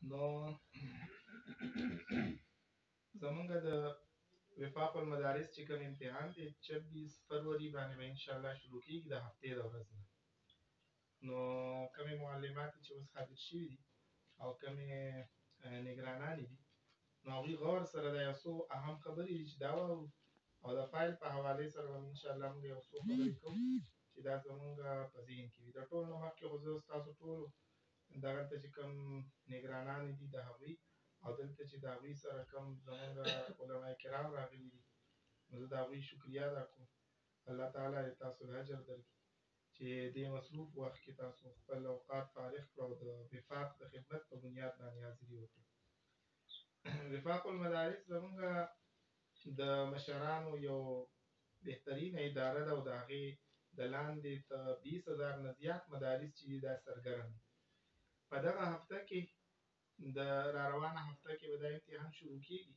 نو زمونږ د وفاق المدارس چې کوم امتحان دی 26 فروری باندې به انشاءالله شروع کیږي د هفتې د ورځ نه. نو کومې معلمات چې اوس حاضر شوي دي او کومې نگرانانې دي نو هغوی غور سره د یو څو اهم خبرې دي چې دا واورو او د فایل په حوالې سره به انشاءالله موږ یو څو خبرې کوو چې دا زمونږ په ذهن کې وي. د ټول نه مخکې خو زه ستاسو ټولو دغلته چې کوم نگرانانې دي د هغوی او دلته چې د هغوی سره کوم زمونږ علما کرام راغلي دي نو زه د هغوی شکریه ادا کوم. الله تعالی دې تاسو د اجر درکړي چې دې مصروف وخت کې تاسو خپل اوقات فارغ کړو او د وفاق د خدمت په بنیاد باندې حاضري وکړه. وفاق المدارس زمونږ د مشرانو یو بهترینه اداره ده او د هغې د لاندې 20,000 نه زیات مدارس چې دي دا سرګرم دي. په دغه هفته کې د را روانه هفته کې به دا امتحان شروع کیږي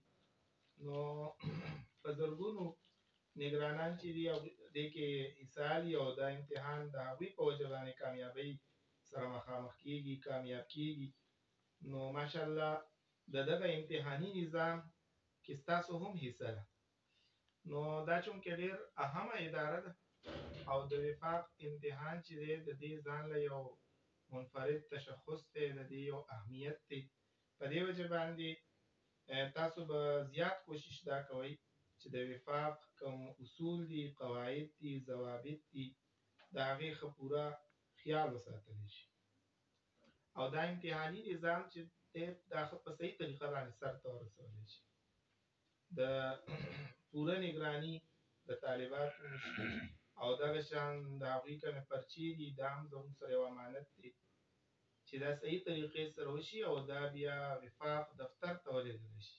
نو په زرګونو نگرانان چې دي او دې کې حصه اخلي او دا امتحان د هغوی په وجه باندې کامیابۍ سره مخامخ کیږي کامیاب کیږي. نو ماشاءالله د دغه امتحاني نظام کې ستاسو هم حصه ده. نو دا چونکې ډېر اهمه اداره ده او د وفاق امتحان چې دی د دې ځان له یو منفرد تشخص دی د دې یو اهمیت دی. په دې وجه باندې تاسو به زیات کوشش دا کوئ چې د وفاق کوم اصول دي قواعد دي ضوابط دي د هغې ښه پوره خیال وساتلی شي او دا امتحاني نظام چې دی دا ښه په صحیح طریقه باندې سرته ورسولی شي. د پوره نگراني د طالباتو وشي او دغه شان د هغوی کومې پرچې دي دا هم زموږ سره یو امانت دی چې دا صحیح طریقې سره وشي او دا بیا وفاق دفتر ته ولېږلی شي.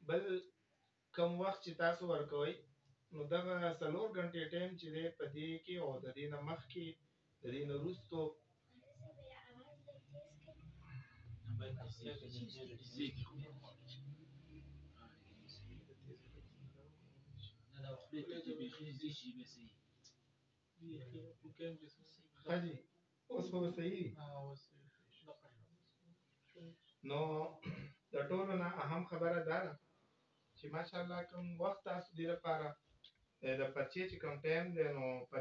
بل کوم وخت چې تاسو ورکوئ نو دغه 4 غنټې ټایم چې دی په دې کې او د دې نه مخکې د دې نه وروستو خجي اوس خو به صحیح وي. نو د ټولو نه اهم خبره دا ده چې ماشاءالله کوم وخت تاسو دې لپاره د پرچې چې کوم ټایم دی نو په